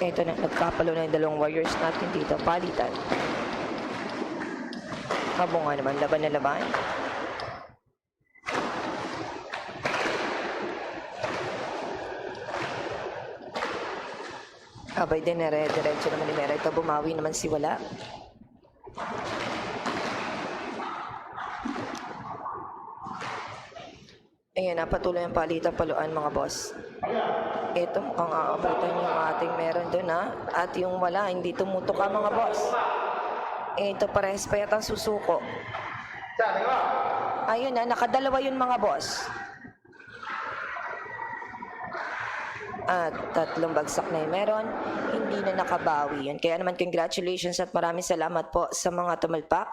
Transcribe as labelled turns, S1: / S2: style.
S1: Ito na, nagkapalo na yung dalawang warriors natin dito. Palitan. Abo nga naman, laban na laban. Abay din, diretso naman ni Mera. Ito, bumawi naman si Wala. Ayan, napatuloy ang palitan paluan mga boss. Ito, mukhang aabutan yung ating meron doon ha. At yung Wala, hindi tumutok ka mga boss. Ito, parehas pa yatang susuko. Ayun na, nakadalawa yun mga boss. At 3 bagsak na yung meron, hindi na nakabawi yun. Kaya naman congratulations at maraming salamat po sa mga tumalpak.